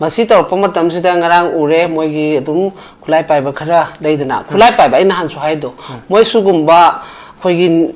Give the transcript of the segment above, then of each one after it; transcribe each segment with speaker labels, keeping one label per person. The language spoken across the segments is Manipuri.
Speaker 1: masi tawrpa matamsida ngarang ure moigi adum khulai paiba khara leidana khulai paiba ina hansu haido moi sugumba khoigi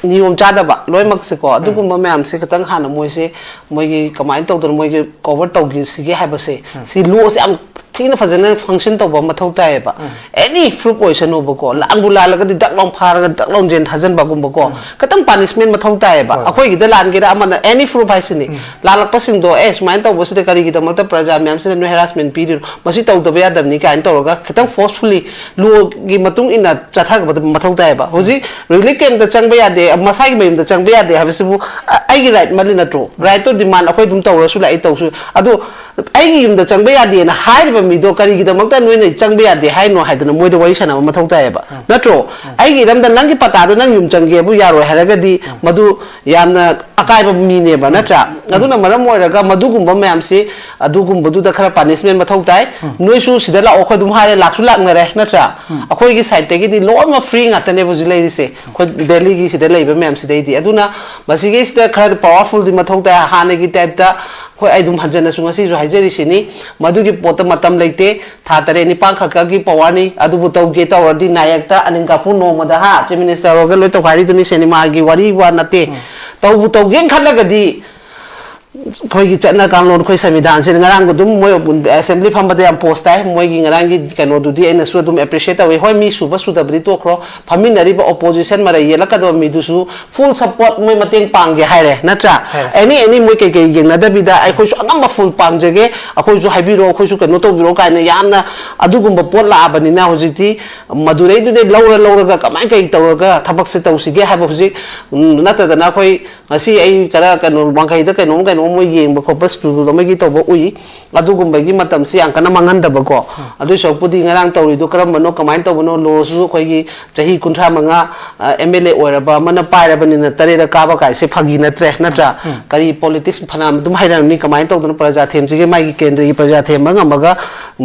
Speaker 1: niyom chadaba loimak se ko adugumba mayam se katang hana moise moigi kamai tawdor moigi cover tawgi sige habase si lo se am thina fajana function tawba mathau taeba any fruit poison over ko langula laga di dak long phar dak long jen thajan ba gumba ko katang punishment mathau taeba akoi gi da lan gi da amana any fruit paisini lalak pasing do es main taw bosde kari gi da makta praja myam se no harassment period masi taw da ya damni kain tawga katang forcefully lo gi matung ina chathak ba mathau taeba hoji really kem da changba ya de masai gi da changba ya de habisibu ai gi right malina tro right to demand akoi dum tawra su lai taw su adu ai gi da changba ya de na hai mido kari gi damakta noina changbe ya de hai no haidana moida wari sana ma thau taeba natro ai gi ram da nang gi pata do nang yum changge bu yaro haraga di madu yamna akai ba mi ne ba natra aduna maram moiraga madu gumba mayam se adu gumba du da khara punishment ma thau tai noi su sida la okhoi dum hare laksu lak na re natra akhoi gi side te gi di lo ma free ngata ne bu ji lei se khoi delhi gi sida lei ba mayam se dei di aduna masi gi sida khara powerful di ma thau tai ha ne gi type da khoi ai dum hanjana su ngasi ju haijeri sini madu gi pot matam leite tha tare ni pang khaka gi pawani adu bu taw ge taw di nayakta aning ka pu no mada ha chief minister ro ge loi to khari duni cinema gi wari wa nate taw bu taw gen khalaga di khoi gi chana kanlon khoi samvidhan sin ngarang gu dum moi assembly pham bade am post ai moi gi ngarang gi kano du di ena su dum appreciate away hoi mi su ba su da bri to khro phaminari ba opposition mara yela ka do mi du su full support moi mateng pang ge hai re natra any moi ke yeng na da bi da ai khoi su angam ba full pang je ge akhoi su hai bi ro khoi su kano to bi ro ka na yamna adu gum ba pot la abani na hojiti madurei du de lawra ga kamai kai taw ga thabak se taw si ge ha ba hojik nata da na khoi ngasi ai kara kano bangkai da kano moi yeng ba khopus tu do magi to ba ui adu gum bagi matam si ang kana mangan da ba ko adu sopudi ngarang tawri do karam bano kamain to bano lo su khoi gi chahi kunthra manga MLA oira ba mana paira bani na tare da ka ba kai se phagi na tre natra kari politics phanam dum hairan ni kamain to do praja them ji ge mai gi kendra gi praja them manga maga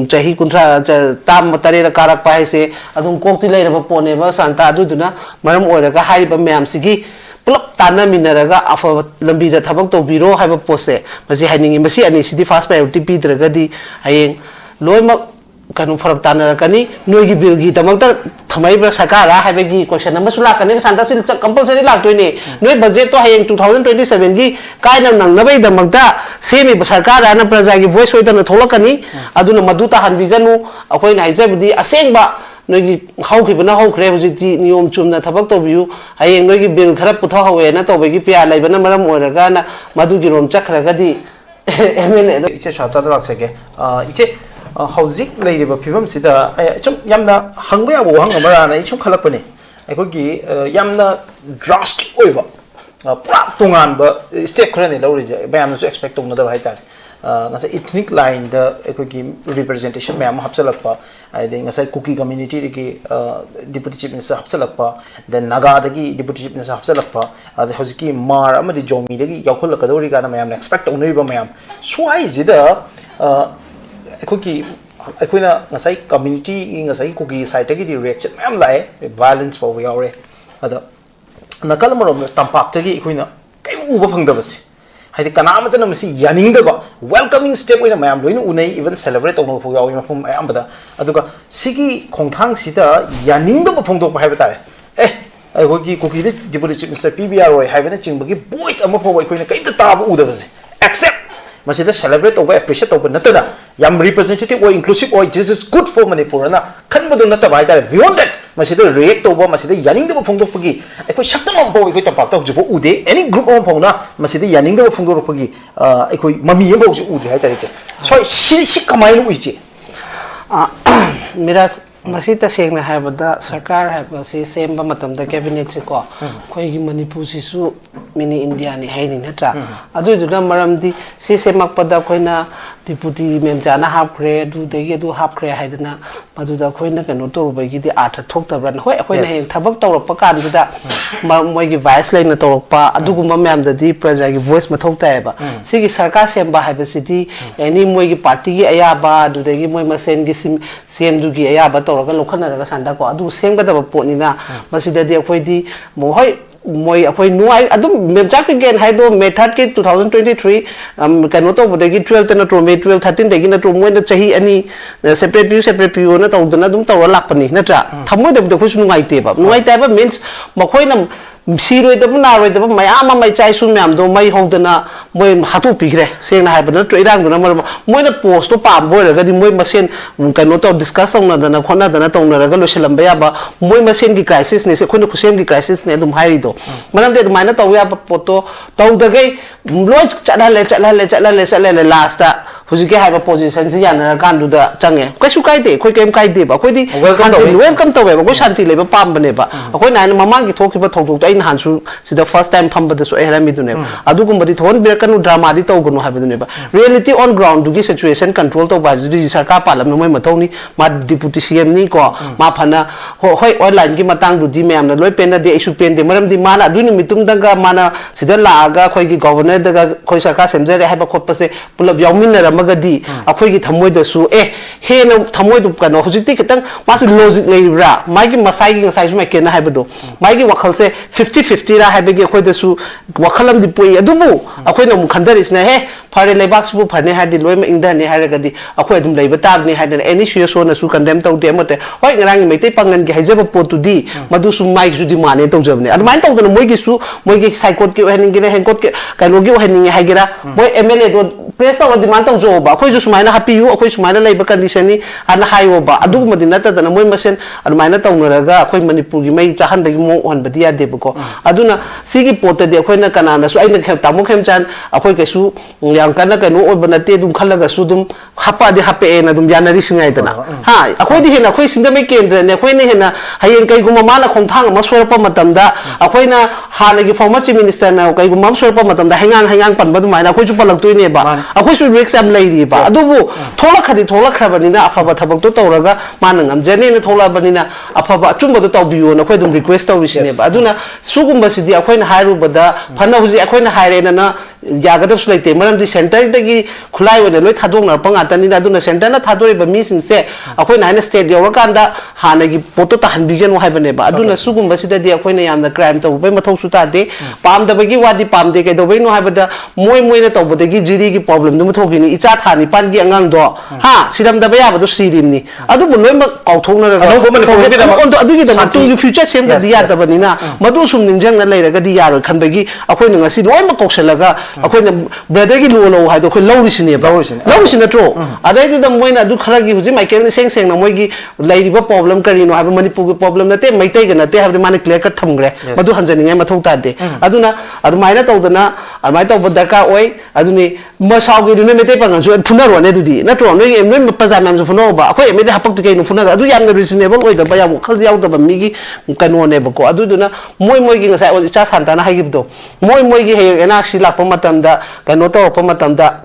Speaker 1: chahi kunthra tam tare da karak pa se adum kokti lai ra ba pone ba santa adu duna maram oira ga hai ba myam si gi plop tana minaraga afa lambi da thabak to biro haiba pose masi hainingi masi ani sidi fast priority pi draga di hayeng loimak kanu farak tana kani noigi bill gi tamakta thamai bra sakara haiba gi question ama sula kani santa sil compulsory lak toine noi budget to hayeng 2027 gi kaina nang nabai damakta semi sarkara na praja gi voice hoida na tholakani aduna maduta hanbi ganu akoi na haijabdi asengba noi how ki bana how kre hojiti niyom chumna thabak to biu hayeng noi gi bill khara putha hawe na to bagi pya lai bana maram oraga na madu gi rom chakhra ga di MLA
Speaker 2: iche shata da laksege iche hauzik lei ba phibam sida chum yamna hangba ya bo hangamara na ichum khalapani aiko gi yamna drastic oiba pura tungan ba step khara ne lawri ba yamna su expect tong na da hai tar ngasa ethnic line da aiko gi representation ma hapsalakpa I think ngasai Kuki community ki deputy chief minister hapsalakpa then Naga dagi deputy chief minister hapsalakpa ade hojiki mar amadi jomi dagi yakhul kadori kana mayam expect onri ba mayam swai zida Kuki akoina ngasai community ngasai Kuki side dagi di reaction mayam lai violence pa yaure ada nakal marom tampak dagi akoina kai uba phangdabasi haidi kanamata na masi yaningdaba welcoming step oina mayam loina unai even celebrate ono phu yawi mafum ayam bada aduga sigi khongthang sida yaningdaba phongdok ba haiba tare hogi kuki de deputy chief minister PBR roi haibana chingbagi voice ama pho aikoina kaita tabu udabase accept masida celebrate over appreciate over natana yam representative or inclusive or this is good for Manipur na khanbadu nata bai tare beyond that masida react over masida yaningdaba phongdok pagi aiko shaktam am pho aiko tampak ta hojibo ude any group am phona masida yaningdaba phongdok pagi aiko mami am pho ude hai tare che so si kamai lu ichi
Speaker 1: mira masita sengna haibada sarkar haiba si semba matam da cabinet se ko khoi gi Manipur si su mini India ni haini natra adu du da maram di si semak pada khoina deputy mem jana half grade du de ge du half grade haidana madu da khoina kanu to ba gi di artha thok ta bran hoi khoina heng thabak tawrak pa kan du da moi gi vice line na tawrak pa adu gumba mem da di praja gi voice ma thok ta ba si gi sarkar semba haiba si di any moi gi party gi aya ba du de gi moi masen gi sem du gi aya ba tawrak lokhana ra sanda ko adu semga da pot ni na masida de khoi di mo hoi moi apoi nuai adum memchak again haido method ke 2023 kano to bodegi 12 tena tro me 12 13 degi na tro moi na chahi ani separate pu na to dana dum to lakpani na tra thamoi da de khusu nuai te ba means makhoi na siroi da na roi da mayama mai chai su myam do mai hodana moi hatu pigre seng na haibana to irang na moi na post to pam boy ga di moi masen kano to discuss na dana khona dana to na ga lo selam ba ba moi masen ki crisis ne se khona khusem ki crisis ne dum hai do manam de mai na to ya poto to da gai loi chalale last ta huji ke haiba position si yana kan du da change kai su kai de khoi kem kai de ba khoi di welcome to ba khoi shanti le ba pam bane ba khoi na mamang ki thoki ba thok to han su sida first time pham bada so ehra mi dune adu gum badi thon ber kanu drama di to gunu ha dune ba reality on ground du gi situation control to ba ji sarkar palam no mai mathoni ma deputy cm ni ko ma phana hoi online gi matang du di mem na loi pen na de isu pen de maram di mana adu ni mitum danga mana sida la ga khoi gi governor daga khoi sarkar semjare ha ba khot pa se pulab yawmin na ramagadi akhoi gi thamoi da su he na thamoi du kano hujik ti kitang ma su logic lei ra mai gi masai gi ngasai su mai ken na ha ba do mai gi wakhal se 50-50 ra haibegi akhoi da su wakhalam di pui adubu akhoi na mu khandar isna he phare lebak su phane ha di loi ma ingda ne ha ga di akhoi adum leiba tag ni ha da any issue so na su condemn to de mate hoi ngarang mai te pangan gi haijaba potu di madu su mai su di mane to jabne admain to da moi gi su moi gi psychot ki hening gi hen kot ki kaino gi hening ha gira moi mla do press to demand to jo ba akhoi su mai na happy you akhoi su mai na leiba condition ni ana haiwo ba adu ma di nata da moi masen admain na to naraga akhoi manipur gi mai chahan da gi mo on ba dia de ko aduna sigi pota de akhoi na kana na su aina khem tamu khem chan akhoi ke su yang kana ka no obana te dum khalaga su dum hapa de hape na dum janari singai dana ha akhoi di hena akhoi sindame kendra ne akhoi ne hena hayeng kai guma mala khongthang ma sorpa matam da akhoi na hana gi former chief minister na kai guma sorpa matam da hengang pan ba dum mai na akhoi chu palak toi ne ba akhoi su risk am lai ri ba adubu thola khadi thola khrabani na afaba thabak to tawraga manangam jane ne thola bani na afaba chumba to tawbiyo na akhoi dum request taw ri ne ba aduna sugumba sidi akhoi na hairu bada phana huji akhoi na haire na yagadab su leite maram di center dagi khulai wona loi thadong na panga tani na duna center na thadori ba mi sin se akhoi na state yaw kanda hana gi poto ta hanbigen wa haibane ba aduna sugumba sida di akhoi na yamna crime to bai mathau su ta de pam da bagi wadi pam de ke do bai no haibada moi na to bodagi jiri gi problem dum thogi ni icha thani pan gi angang do ha sidam da ba ya ba do sirim ni adu bu loi ma kaw thong na ga adu gi da matu gi future sem da ya da bani na madu sum ninjang na leira ga di yaro khan bagi akhoi na ngasi loi ma kauselaga akhoi na brother gi lo ha do akhoi lawri sine na tro adai da moi na du khara gi huji mai ken seng na moi gi lairi ba problem kari no ha manipur gi problem na te mai tai ga na te ha man clear cut thamgre madu hanjani ngai mathau ta de aduna adumai na to dana adumai to darka oi aduni masau gi ne mete pangan su phuna ro ne du di na tro noi em noi pazam nam su phuno ba akhoi em de hapak tu ke no phuna adu yam na reasonable oi da ba ya khal yaw da ba mi gi kano ne ba ko adu duna moi gi ngasai o cha santana ha gi do moi gi he ena si la pa matam da kano to pa matam da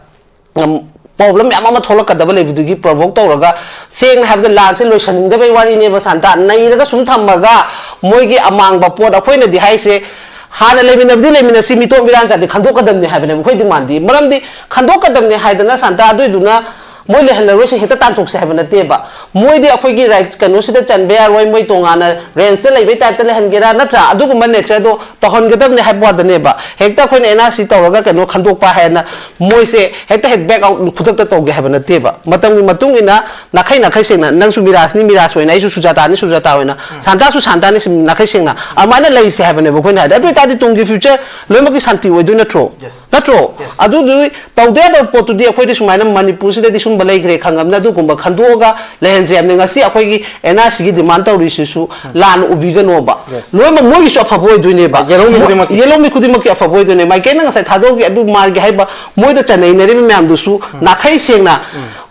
Speaker 1: problem yama ma tholak ka double level gi provoke to raga seng have the land se loisaning da bai wari ne ba santa nai raga sum thamaga moi gi amang ba pot akhoi na di hai se hana lemina si mito miran cha de khandok kadam ne habene khoi di mandi maram di khandok kadam ne haidana santa adu duna moi le halaro se heta tan thok se habana te ba moi de akhoi gi right kanu sida chanbe ya roi moi tongana range le bai type le hangera natra adu gu man nature do to hon gadam ne habwa da ne ba hekta khoi ne na si tawraga kanu khandok pa haina moi se hekta head back out khudak ta tawge habana te ba matam gi matung ina nakhai se na nang su miras hoina isu sujata hoina santa ni sim nakhai se na amana lai se habane ba khoi na adu ta di tung future loima gi santi oi du na tro adu du tawde da potu di akhoi di sumaina manipur sida di balai gre khangam na du kumba khandoga lehen je amne ngasi akhoi gi NRC gi demand taw ri su lan ubiga no ba loi ma moi su afaboi du ne ba yelo mi khudi ma ki afaboi du ne mai ken ngasai thado gi adu mar gi haiba moi da chanai ne ri myam du su nakhai sengna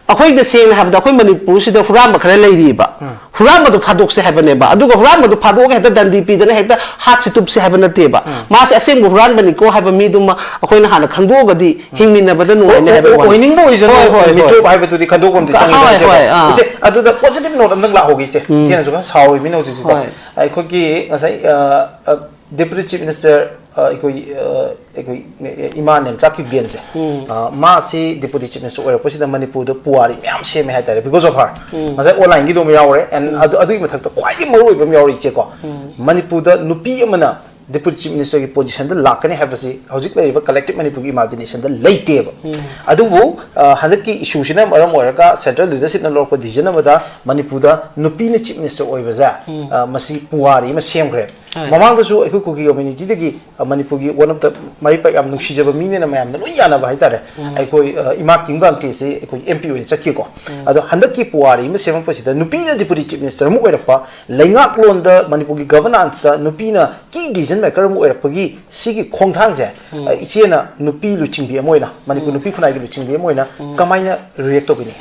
Speaker 1: akhoi da seng habda akhoi manipur sida huram ba khara lai ri ba huram ba du phadok se habane ba adu ga huram ba du phadok heta dandi pi dana heta hat situp se habana te ba ma se asem huram ba ni ko haba mi dum akhoi na hana khando ga di hingmin na ba da no ne haba
Speaker 2: oining bo is no mi to haba tu di khando kom ti changi na che adu da positive note andang la hogi che sena so ga sawi mi no ji ko ai ko ki ngasai deputy chief minister iman nem chaki biense ma si deputy chief minister ora posida manipur do puari myam se me haitare because of her masai online gi do me yawre and adu ma thak to kwai di maru ibam yawri che ko manipur da nupi amana Deputy Chief Minister की position द लाकने है बसी हौजिक ले रिबा collective Manipur की imagination द लेते है अदु वो हदक की issue शिना मरम वरका central leadership न लोग को decision न बता Manipur दा नुपी ने Chief Minister ओय बजा मसी पुआरी में same करे ममांग तो जो एक कुकी community दे Manipur की one of the मारी पर हम नुक्शी जब मीने न मैं हम लोग याना भाई तारे एक कोई इमा किंगम केस एक कोई MP वे चक्की को अदु हदक की पुआरी में same पोसी दा नुपी ने Deputy Chief Minister मुझे रखा लेंगा क्लोन दा Manipur की governance नुपी ना की decision में करम ओय रखा सिगी खोंगथांग से इसे ना नुपी लुचिंग भी अमोइना मणिपुर नुपी खुनाई की लुचिंग भी अमोइना कमाइना रिएक्ट तो बिनी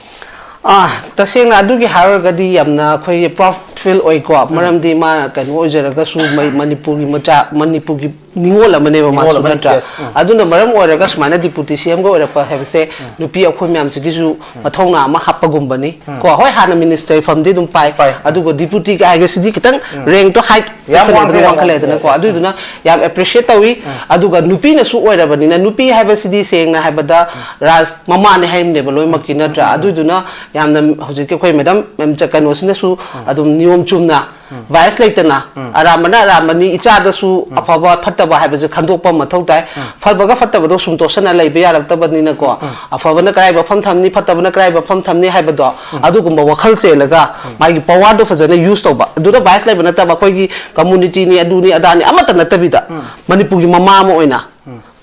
Speaker 1: तसेंग अदुगी हारगदी यामना खोई प्रॉफिट ओय को मरमदी मा कनो ओजरगा सु मणिपुर की मचा मणिपुर की निंगोल अमने मा सुनत्रा अदुना मरम ओरगा सुमाना डिप्यूटी सीएम गो ओरपा हेबसे नुपी अखोय म्याम सिगिसु मथौना मा हापगुंबनी को होय हाना मिनिस्टर फमदी दुम पाइ अदुगो डिप्यूटी का आगे सिदी कितंग रैंक तो हाइट याम वांखलेदना को अदुदुना याम एप्रिशिएट तवी अदुगा नुपी न सु ओरबनिना नुपी हाबसिदी सेंगना हाबदा राज ममाने हाइमने बलोय मकी नत्रा अदुदुना यामना हजिके खोय मैडम मेम चकनोसिनसु अदुम नियम चुमना वायस लेतना आरामना आरामनी इचादसु अफबा फटबा हाबजे खंदोपा मथौ ताय फलबगा फटबदो सुमतोसना लेबे यारक्तबनिना को अफबना क्राइ बफम थमनी फटबना क्राइ बफम थमनी हाबदो अदुगुम वखल सेलगा मागी पावर दो फजने यूज तोबा अदुदा वायस लेबना तबा कोई कम्युनिटी नि अदुनी अदानी अमत नतबिदा मणिपुर की ममा म ओइना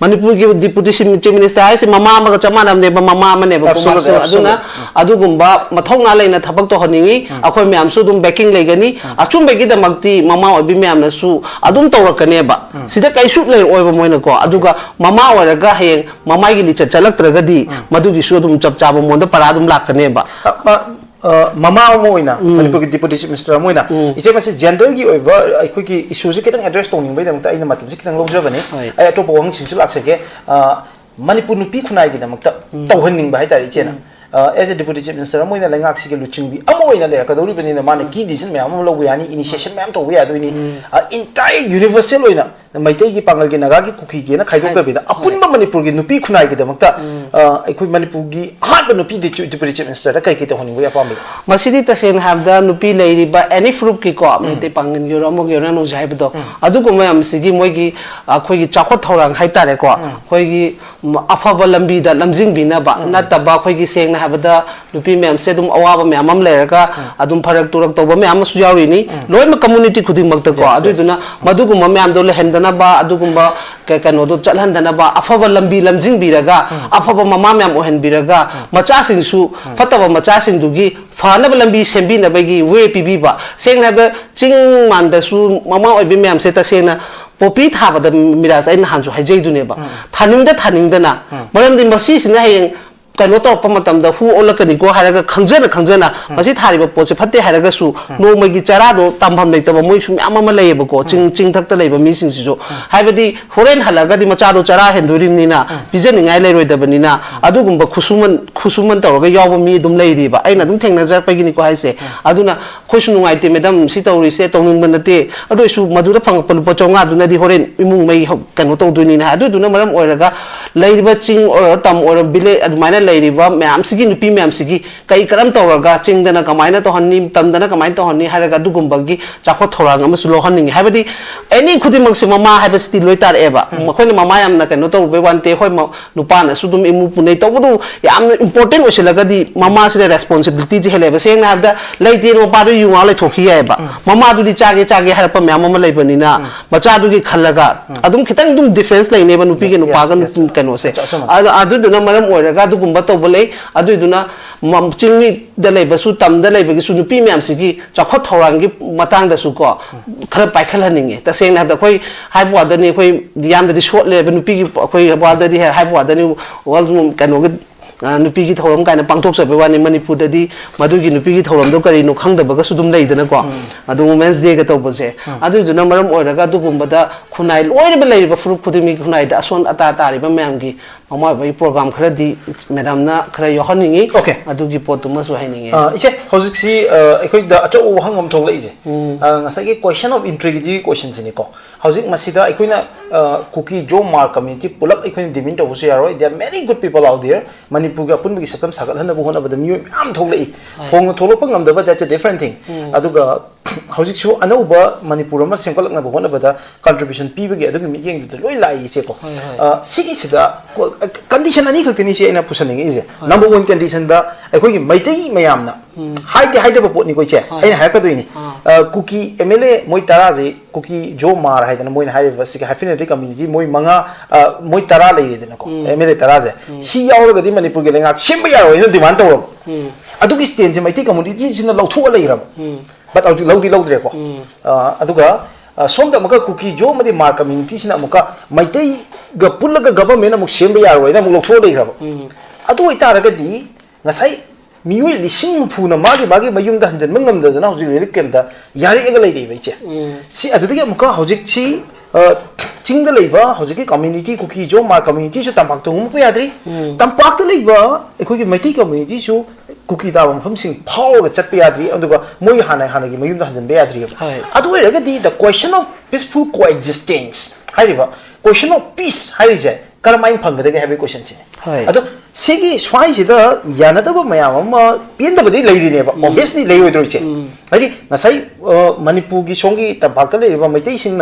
Speaker 1: मणिपुर की डिप्यूटी चीफ मिनिस्टर है से ममा मग चमानमने ममामने अदुना अदुगुंबा मथौना लेना थबक तो हनिंगी अखोय म्याम सु दुम बैकिंग लेगनी अचुम बेगी दमक्ति ममा ओबि म्याम नसु अदुम तौरकनेबा सिदा कैसु ले ओइबा मोइना को अदुगा ममा ओरगा हेंग ममाई की लिच चलक्त्रगदी मदुगी सु दुम चपचाबा मोंदा परा दुम लाकनेबा
Speaker 2: ममा मोइना मणिपुर की डिप्यूटी चीफ मिनिस्टर मोइना इसे मसे जेंडर की ओइबा अखोय की इशू से कितन एड्रेस तोनिंग बै दमता इन मतम से कितन लोजबने ay to bong chingchu laksake Manipur nupi khunai gi damakta tawhanning ba haitari chena as a deputy chief minister moina lengak si ke luching bi amoina le ka dori bani na mane ki decision me am lo yani initiation me am to ya do ni entire universal oina maitai gi pangal gi naga gi kuki gi na khaidok ta bida apunba Manipur gi nupi khunai gi damakta akhoi Manipur gi ahad nupi deputy chief minister da kai ki to honing ya pam
Speaker 1: masidi tasen have the nupi leiri ba any fruit ki ko maitai pangin gi ro mo gi no jai bdo adu ko mayam sigi moi gi akhoi gi chakot thorang haitare ko khoi gi afaba lambi da lamjing bi na ba na ta ba khoi gi seng na habada nupi myam se dum awaba myam am leraka adum pharak turak to ba myam su yawi ni loi ma community khuding mak ta ko adu duna madu gu myam do le hendana ba adu gu ba kano do chalhandana ba afaba lambi lamjing bi raga afaba mama myam ohen bi raga macha sing su fataba macha sing du gi fana ba lambi sembi na ba gi we pi bi ba seng na ba ching man da su mama oi bi myam se ta seng na popi thaba da miras ai na han su hajai du ne ba thaning da na maram din ba si sin hayeng kano to pa matam da hu olakani ko haraga khangjana masi thari ba poche phatte haraga su no magi chara do tamham nei taba moi sum amma ma lei ba ko ching thak ta lei ba mi sing si jo haibadi foreign halaga di macha do chara hendurim ni na bijani ngai lei roi da bani na adu gumba khusuman to ga yaw ba mi dum lei ri ba aina dum thengna jar pa gi ni ko haise aduna khosu nungai te madam si tawri se tawning ban te adu su madura phang pal po chonga du na di horen imung mai kano to du ni na adu na maram oiraga lei ba ching or tam or bile admaina लेरिबा मैम सिगी नुपी मैम सिगी कई करम तौरगा चिंगदना कमाइना तो हन्नी तमदना कमाइन तो हन्नी हारगा दुगुंबगी चाखो थोरांग अमसु लोहनिंग हाबदी एनी खुदिमक से ममा हाबस्ति लोइतार एबा मखोन ममा यामना कनो तो बे वानते होय नुपाना सुदुम इमु पुनै तबदु यामना इंपोर्टेंट ओसेलगदी ममा से रेस्पोंसिबिलिटी जे हेलेबा सेंगना हाबदा लेते मपादु युवा ले थोखि याबा ममा दुदि चागे हारपा मैम ममा लेबनिना मचा दुगी खलगा अदुम खितंग दुम डिफरेंस लेनेबा नुपी के नुपागा कनो से अदुदुना मरम ओरगा दुगुंबा तो बोले अदुदुना चिंगमी द लेबसु तम द लेबगिसु नुपी मैम सिगी चाखो थौरांगी मतंग दसु को खर पाइखलहनिंगे तसेंग हाब कोई हाइबवादनी कोई यामदि शॉट लेब नुपी की कोई वाददी हाइबवादनी वल कनो नुपी की थौरम कायना पांगथोक सबे वानी मणिपुर ददी मदुगी नुपी की थौरम दो करिनो खंगदबगा सुदुम लेदना को अदु वुमेन्स डे ग तोबसे अदु जुना मरम ओरगा दुगुंबदा खुनाई लोइरबे लेरिबा फुरुक खुदिमी खुनाई दा असन अता तारिबा मैमगी ममा भाई प्रोग्राम खरदी मैडम ना खरा योहनिंगी
Speaker 2: ओके
Speaker 1: अदुगी पोतु मसु हाइनिंगे
Speaker 2: इसे हौजिक्सी एखोइ दा अचो हंगम थोंग लेजे ngasa gi question of intrigue di question sini ko Housing Masida, Cookie Joe Mar community, pull up Dimin to Husiaro. There are many good people out there. Manipuga Punbi Sakam Sakat and the one of the new Am Toli. Fong Tolopang, but that's a different thing. Aduga Housing Show, Anoba, Manipurama, simple and one of the contribution people get the meeting to the Loila Iseko. Sigida condition and equal in a pushing is number one condition that I call him Maiti Mayamna. Hide of a put Nicoche, I have to Cookie Emile Moitarazi, Cookie Joe Mar, I don't know how to community, Moi Manga, Moitara lady, Emile Taraze. She already manipulating up Shimbaya in the Dimanto. I took his stage in my take community in the low to a later. But I'll do low record. Aduga, some the Maka Cookie Joe Madi Mar community in Amuka, my day Gapulaga government of Shimbaya, and look for later. Adu Itaragadi, Nasai. Miui Lishing Puna Magi Bagi Mayum the Hundred Mungam the Nazi Rickenda, Yari Egalady. See, at the Muka Hojikchi, Ching the labor, Hojiki community, Cookie Joe Mar community, Tampak to Humpiadri, Tampak the labor, a cookie Mati community, so Cookie down from Sing Paul, the Chatpiadri, and the Moyhana Hanagi Mayum the Hundred Beadri. Adu the question of peaceful coexistence. However, question of peace, how is it? Carmine Panga, they have a question. Sigi Swai Yanata Mayama, Piendabadi lady neighbor, obviously lay with Richie. I think Nasai Manipugi Shongi, Tabakale, Imitation,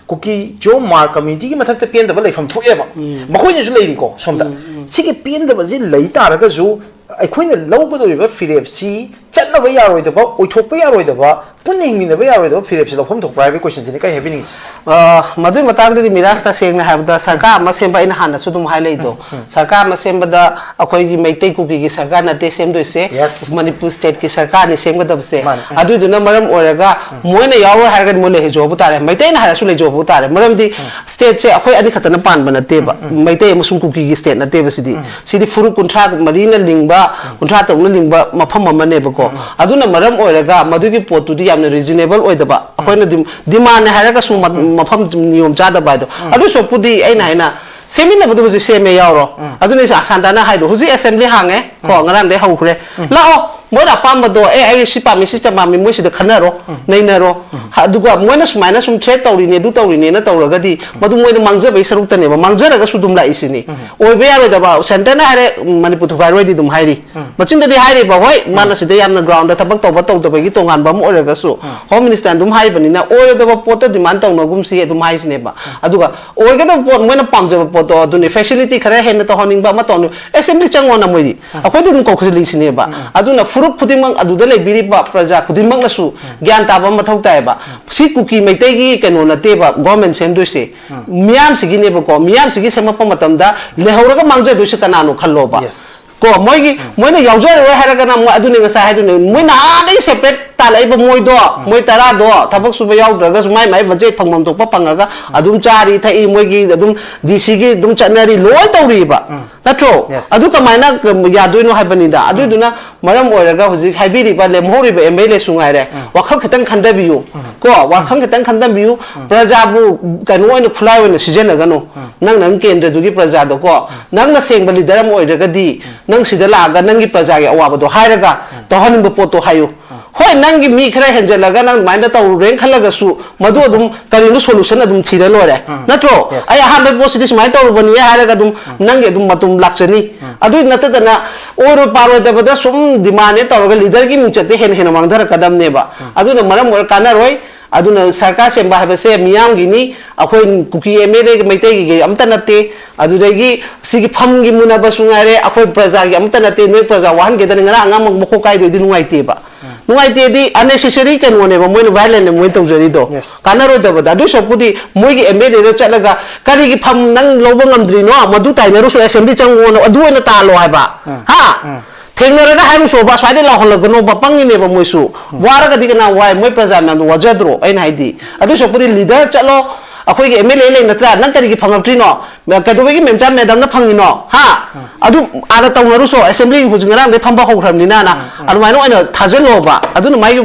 Speaker 2: Cookie Joe Mar community, Mataka Piendabale from forever. Mahoy is lady go, Sonda. Sigi Piendabazil later, Zoo, I queen a logo river, Philip C. Chatna way out with the book, Utopia with the bar, putting in the way out with the Philips of home to private questions in the happening.
Speaker 1: Madu Matang Mirasta saying I have the Sarka Masemba in Hana Sudum Highlighto. Sarka Masemba the Akoy may take cookie Sarkana, they seem to say, yes, Manipur State Kisarkani, same with them say. I do the number of Oraga, Moina Yawa Hagan Mule Jobutare, Matain has really Jobutare, Madam the state say Akoy Adikatan Pan Banateba, Maite Musum cookie state, Nateva City. See the Furu contract, Marina Lingba, contract Lingba, Mapama Manebo. Aduna Maram Oraga, Maduki Port to the reasonable or the bar. Upon the demand Harakasu Mapam Nium Jada Bado. I do so put the Aina. Seminar was the same Yaro. I don't know Santana Haido, who's the assembly hanger, Kongan de Hokre. Now, what a pambado, I ship a Mr. Mammy, which the Canaro, Nainero, Haduga, Monas minus some trade or in a duto in a Toragadi, but when the Manza is a rutan, Manzara Sudumla isini. Or we are about Santana Manipur to already dum Heidi. But in the Heidi, but why Manas day on the ground, the Tabato, the Bagito and Bam Oregaso, Home Minister Dum Haibanina, or the Porto de Manton, no Gumsi at Dumais neighbor. Aduga, or get a when a pumps of a poto, do the facility carry the honing Bamaton, assembly Changwana Mudi. According to Cockrilis neighbor, Aduna. Pudimang Adudale Biriba Praja, Pudimang Nasu, Gantaba Matotaiba, Sikuki Metegi, Canona Teba, government Senduse, Miam Siginebo, Miam Sigisamatamda, Lehoraga Manja Dusakanano Kaloba. Yes. Go Moigi, when a Yauja Haragana Aduning aside, when they separate Talaba Moido, Moitarado, Tabak Subayao, Dragas, my Vajet Pamonto Papanga, Adum Chari, Tai Moigi, Adum Disigi, Dum Chanari, Loa Riba. That's true. Aduka Mana Yaduno Habanida, Aduna, Maram Oraga, who's Habiri, but Lemoriba, Emele Sungare, Wakatan Kandabu, go, Wakatan Kandabu, Prajabu, Kanu, fly when the Sijanagano, Nangan came to give Prazado, go, Nanga saying Balidaram Oragadi, Nang Sidalaga, Nangi Prazaga, Wabado, Hiraga, the Honimbo Hayu. Hoy nangi mi khare henjalaga nang mind ta ren khalaga su madu adum karinu solution adum thira lore natro ay ha be boss this mind ta bani haraga adum nangi adum matum lakchani adu natadana or paro da bada sum dimane ta leader ki minchate hen hen mangdar kadam neba adu na maram or kana roi aduna sarkar semba habe se miyam gini akhoi kuki emele meite gi amta natte adudagi sigi pham gi munaba sungare akhoi praja gi amta natte noi praja wan ge dan ngara angam moko kai de nuai te ba nuai te di unnecessary kan one ba moi violent moi tau jari do kana ro da ba adu sopudi moi gi emele ro chalaga kari gi pham nang lobo ngamdri no madu tai na ro so assembly chang wono adu na ta lo hai ba ha Thengna na haru so ba swade la hol gno ba pangi ne ba moisu wara ka digna wai moi praja nam wajadro ain haidi adu so puri leader chalo akhoi ge MLA le natra nang kari gi phangapri no ka do gi memcha madam na phangi no ha adu ara tawnaru so assembly hujingrang de phamba hokram ni na adu mai no aina thajelo ba adu mai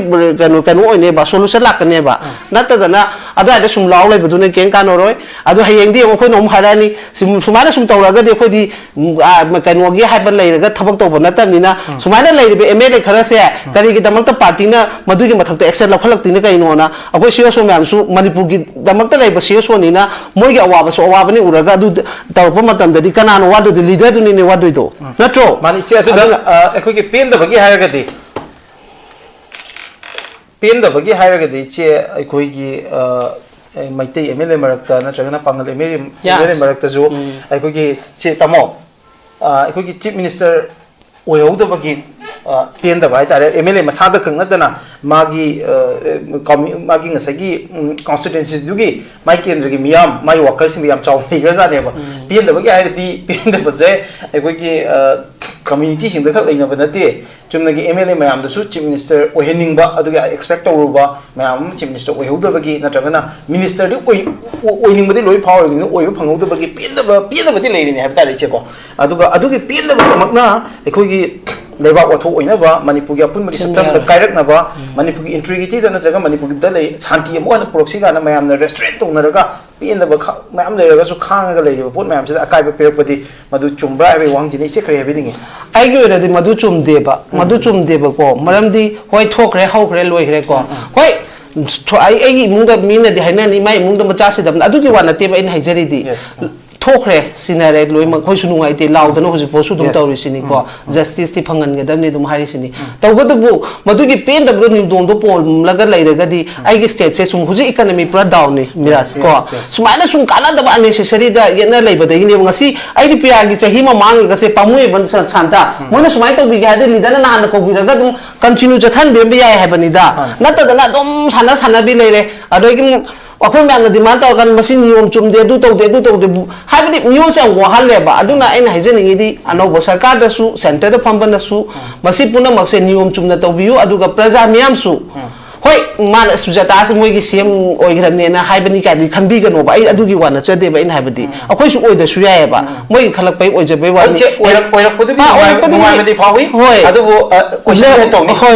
Speaker 1: kanu oine ba solution la kane ba natta dana ꯑꯗꯨꯋꯥꯏꯗ ꯁꯨꯝ ꯂꯥꯎ ꯂꯩꯕꯗꯨꯅ ꯀꯩꯝ ꯀꯥꯟꯅꯔꯣꯏ ꯑꯗꯣ ꯍꯌꯦꯡꯗꯤ ꯑꯩꯈꯣꯏꯅ ꯑꯃꯨꯛ ꯍꯥꯏꯔꯛꯑꯅꯤ ꯁꯨꯃꯥꯏꯅ ꯁꯨꯝ ꯇꯧꯔꯒꯗꯤ ꯑꯩꯈꯣꯏꯗꯤ ꯀꯩꯅꯣꯒꯤ ꯍꯥꯏꯕ ꯂꯩꯔꯒ ꯊꯕꯛ ꯇꯧꯕ ꯅꯠꯇꯕꯅꯤꯅ ꯁꯨꯃꯥꯏꯅ ꯂꯩꯔꯤꯕ MLA ꯈꯔꯁꯦ ꯀꯔꯤꯒꯤꯗꯃꯛꯇ ꯄꯥꯔꯇꯤꯅ ꯃꯗꯨꯒꯤ ꯃꯊꯛꯇ ꯑꯦꯛꯁꯟ ꯂꯧꯈꯠꯂꯛꯇꯤꯅ ꯀꯩꯅꯣꯅ ꯑꯩꯈꯣꯏ CSO ꯃꯌꯥꯝꯁꯨ ꯃꯅꯤꯄꯨꯔꯒꯤꯗꯃꯛꯇ ꯂꯩꯕ CSOꯅꯤꯅ ꯃꯣꯏꯒꯤ ꯑꯋꯥꯕꯁꯨ ꯑꯋꯥꯕꯅꯤ ꯎꯔꯒ ꯑꯗꯨ ꯇꯧꯔꯛꯄ ꯃꯇꯝꯗꯗꯤ ꯀꯅꯥꯅ ꯋꯥꯗꯣꯏꯗꯣ ꯂꯤꯗꯔꯗꯨꯅꯤꯅꯦ ꯋꯥꯗꯣꯏꯗꯣ ꯅꯠꯇ꯭ꯔꯣ
Speaker 2: ꯃꯥꯅꯤ ꯏꯆꯦ ꯑꯗꯨꯗ ꯑꯩꯈꯣꯏꯒꯤ ꯄꯦꯟꯗꯕꯒꯤ ꯍꯥꯏꯔꯒꯗꯤ ꯏꯆꯦ ꯑꯩꯈꯣꯏꯒꯤ ꯃꯩꯇꯩ MLA ꯃꯔꯛꯇ ꯅꯠꯇ꯭ꯔꯒꯅ ꯄꯥꯡꯒꯜ MLA ꯃꯔꯛꯇꯁꯨ ꯑꯩꯈꯣꯏꯒꯤ ꯆꯦ ꯇꯥꯃꯣ ꯑꯩꯈꯣꯏꯒꯤ ꯆꯤꯐ ꯃꯤꯅꯤꯁꯇꯔ ꯑꯣꯏꯍꯧꯗꯕꯒꯤ ꯄꯦꯟꯗꯕ ꯍꯥꯏꯇꯥꯔꯦ MLA ꯃꯁꯥꯗ ꯈꯛ ꯅꯠꯇꯅ ꯃꯥꯒꯤ ꯉꯁꯥꯏꯒꯤ ꯀꯟꯁꯇꯤꯇꯨꯑꯦꯟꯁꯤꯗꯨꯒꯤ ꯃꯥꯒꯤ ꯀꯦꯟꯗ꯭ꯔꯒꯤ ꯃꯤꯌꯥꯝ ꯃꯥꯒꯤ ꯋꯥꯀꯔꯁꯤꯡꯗ ꯌꯥꯝ ꯆꯥꯎꯅ ꯂꯩꯈ꯭ꯔꯖꯥꯠꯅꯦꯕ ꯄꯦꯟꯗꯕꯒꯤ ꯍꯥꯏꯔꯗꯤ ꯄꯦꯟꯗꯕꯁꯦ ꯑꯩꯈꯣꯏꯒꯤ community khak leina banate chumnagi MLA mayamdasu chief minister oheningba aduga expect tawruba mayam chief minister oihudabagi natragana minister de oiningbadi loi power ni oiba phangudabagi pendabadi leini habta leche ko adugi pendaba makna ekhogi leibak watho oinaba manipur gi apun mari system da kairak naba manipur gi integrity da natraga manipur da lei shanti amona proxy ga na mayam na restaurant tongnaraga pendaba mayam leiraga su khanga leiba pot mayam sida akai ba perakpadi madu chumbra ai wangjini se kare habini
Speaker 1: ai gi ora di madu chumdeba ko maramdi hoi thokre hokre loikre ko hoi ai mungda mina di haina ni mai mungda macha sidam adugi wana teba in haijari di thokre sinare loi ma khoi sunu ngai te laudana hoji posu dum tawri sini ko justice ti phangan ga damni dum hari sini tawbadu bu madugi pen da ni dom do pol laga lairaga di ai gi state se sum hoji economy pura down ni miras ko sumaina sum kana da unnecessary da yena leiba da ni ngasi ai di PR gi chahi ma mang ga se pamui ban chanta mona sumai to bi ga de lidana na na ko bi raga dum continue jathan be ya habani da nata da na dum sana bi leire adoi gi wakon mayam na demand taw kan machine niyom chumde du tawde habidi niyom se wahal leba aduna aina hajeni di anobo sarkar da su center da phamba na su masi puna makse niyom chumna tawbiyu aduga praja miyam su hoi man Sujata se moigi CM oigramne na haibani ka di khambi ga no ba ai adugi wana chade ba in haibadi akhoi su oida su yae ba moi khalak pai oije bai wa ni
Speaker 2: oirak pudu bi mai madi phawi adubu question to ni
Speaker 1: hoi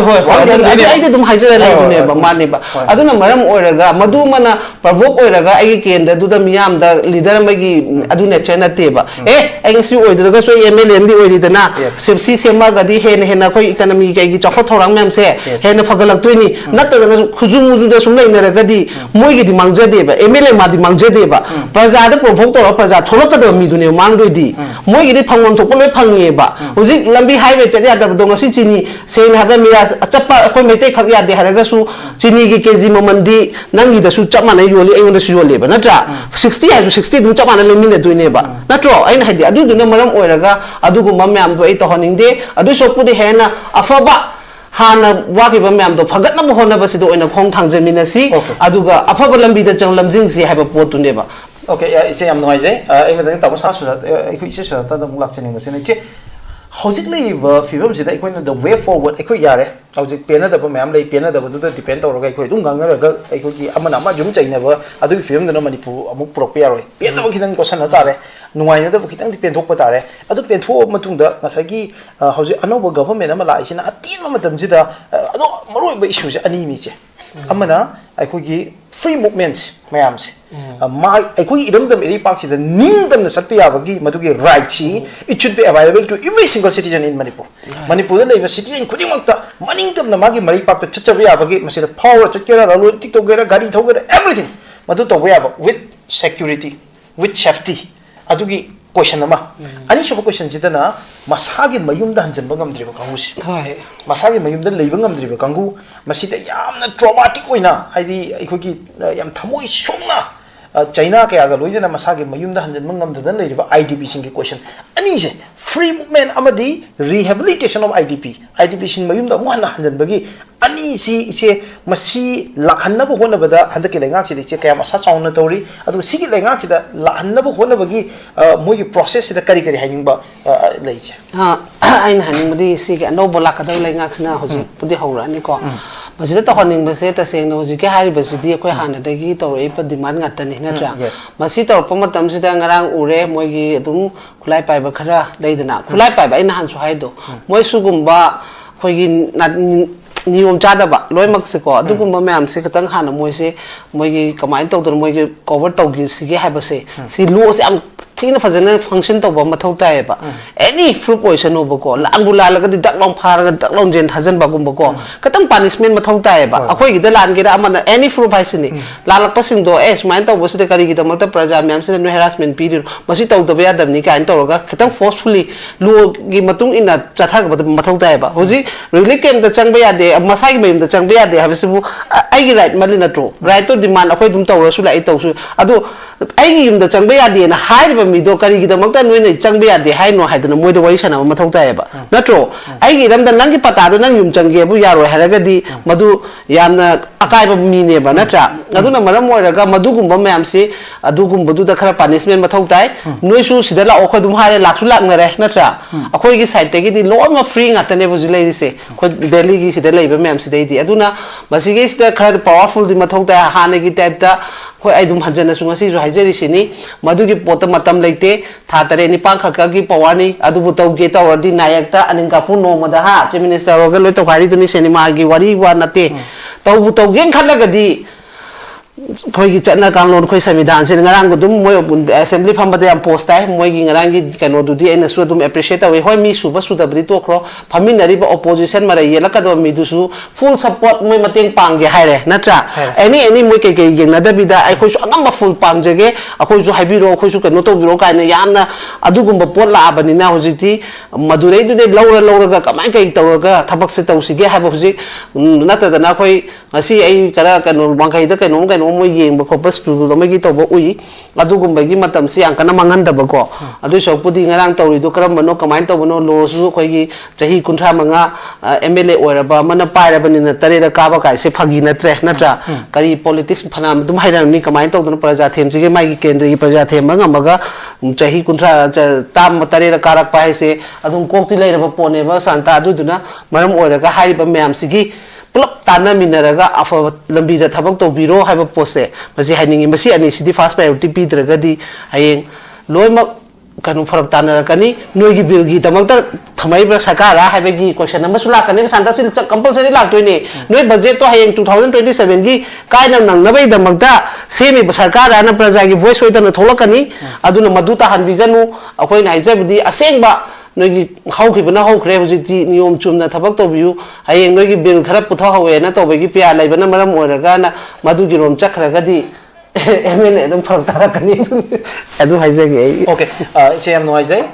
Speaker 1: ai dum haijara lai ne ba mani ba aduna maram oiraga madu mana provoke oiraga ai kenda du da miyam da leader magi aduna chena te ba ai si oidra so MLA mbi oiri da na sipsi sema ga di hena khoi economy ga gi chakho thorang mem se hena fagalak toini khujumuju da sum leina ragadi moigi di mangjade ba MLA ma di mangjade ba praja da provoke to praja tholok da mi dune mangdoi di moigi di phangom thok loi phangi ba hoji lambi highway chaya da dong si chini sein haba miras achapa khoi mete khak ya de haraga su chini gi kg mamandi nangi da su chap manai yoli ai da su yoli ba natra 60 ai 60 dum chap manai lemine doine ba natro ai na hadi adu dune maram oiraga adu gu mamyam do ai to honingde adu sopudi hena afaba hana wakiba mayam do phagat na hona ba sido oina khong thangjamina si aduga afaba lambi da chang lamjing si haba potu ne ba
Speaker 2: okay ise yam noi je ai ma dang ta sa su ai ku ise su ta da mulak chene masine che hojik lei ba fibam sida ikoi na the way forward ikoi yare hojik pena da ba mayam lei pena da ba du depend to roga ikoi dum gang na ga ikoi ki amana ma jum chaina ba adu film da na manipur amuk pro pe roi pe da ba khidang question na tare nungai na da ba khidang depend thok pa tare adu pen tho matung da nasagi hojik anoba government ama la isina atin ma matam sida ado maroi ba issue je ani ni che amana ikoi ki free movements mayam se ma ikoi idam dam eri pak sida ning dam na satya bagi madugi right chi it should be available to every single citizen in Manipur Manipur da leba citizen khuding makta maning dam na magi mari pak chachabe ya bagi masida power chakera ralu tiktok gera gari thogera everything madu to ya with security with safety adugi question nama ani shoba question jidana masagi mayum da hanjan bangam driba kangu si masagi mayum da leiba ngam driba kangu masida yamna traumatic oina haidi ikhogi yam thamoi shongna China kaya ga loidena masagi mayum da hanjan bangam da leiba IDP sing question ani je free movement amadi rehabilitation of IDP sing mayum da mohna hanjan bagi ani si ise masi lakhanna bu hona bada handaki lenga chi de kaya masa chauna tori adu sigi lenga chi da lakhanna bu hona bagi mogi process da kari haning ba leiche
Speaker 1: aina haning mudi sigi no bola ka da lenga sina hoji pudi hawra ni ko masida ta honing ba se ta seng no hoji ke hari ba sidi ko hana da gi to e pa demand ngata ni na tra masi to pa matam sida ngarang ure mogi adum khulai pai ba khara leidana khulai pai ba ina han su haido moi sugumba khoigi niyom chadaba loi mak se ko adugumba mayam se katang hana moise moigi kamai tawdon moigi cover tawgi sige habase si lo se am thina fajana function tawba mathau tae ba any fruit poison over ko langula laga di daklong pharaga daklong jen thajan ba gumba ko katang punishment mathau tae ba akoi gida lan gira amana any fruit haisini lalak pasing do es main taw bose kari gida makta praja myam se no harassment period masi taw da ya damni kain tawga katang forcefully lo gi matung ina chathag ba mathau tae ba hoji really kem da changba ya de masai mayum da changba ya de habisibu ai gi right malina tro right to demand akoi dum taw su la ai taw su adu ai gi yum da changba ya de na hai ba mi do kari gida makta noi ne changba ya de hai no hai da moi do wai sana mathau tae ba natro ai gi ram da nang gi pata do nang yum changge bu ya ro haraga di madu yamna akai ba mi ne ba natra aduna maram moiraga madu gumba mayam se adu gumba du da khara punishment mathau tai noi su sida la okho dum hare laksu lak ngare natra akoi gi side te gi di lo ma free ngata ne bu jilai ri se ko delhi gi sida lai ba mayam se dei di aduna masi gi sida khara powerful di mathau tai hane gi type da khoi ai dum hanjana su ngasi ju haijeri sini madu gi pot matam leite tha tare ni pang khaka gi pawani adu bu tau ge taw di nayak ta aning ka pu no mada ha chief minister ro ge loi to khari duni cinema gi wari wa nate taw bu taw gen khalaga di khoi gi chana kan lon khoi samidhan sin ngarang gu dum moi assembly pham bada yam post ai moi gi ngarang gi kano du di ena su dum appreciate we hoi mi su ba su da bri to khro phaminari ba opposition mara yela ka do mi du su full support moi mateng pang ge hai re natra any moi ke yeng na da bi da ai khoi su anam ba full pang je ge akhoi su haibi ro khoi su kano to bi ro ka na yamna adu gum ba pot la abani na hojiti madurei du de lawra ga kamai kai taw ga thabak se taw si ge ha ba hojik nata da na khoi ngasi ai kara kano bangkai da kano moi yeng ba khopus tu do magi to ba ui adu gum ba gi matam si ang kana mangan da ba ko adu so pudi ngarang tawri do karam bano kamai to bano lo su khoi gi chahi kunthra manga mla oira ba mana paira bani na tare da ka ba kai se phagi na tre natra kari politics phanam dum hairam ni kamai to do praja them ji ge mai gi kendra gi praja them manga maga chahi kunthra tam tare da karak pa se adum kokti lai ra ba pone ba santa adu duna maram oira ga hai ba myam si gi plop tana minaraga afa lambi da thabak to biro haiba pose masi hainingi masi ani sidi fast priority pi draga di hayeng loimak kanu farak tana kani noi gi bill gi tamakta thamai ba sakara haiba gi question number sula kani santa sil compulsory lak toine noi budget to hayeng 2027 gi kai nam nang nabai damakta semi ba sarkara na praja gi voice hoida na tholakani aduna maduta hanbi ganu akoi na haijabdi asengba noi hau ki bana hau khre hojiti niyom chumna thabak to biu hayeng noi gi bill khara putha hawe na to bagi pya lai bana maram oiraga na madu gi rom chakhra ga di mn edum phar tara kani adu haije gi
Speaker 2: okay che am noi jai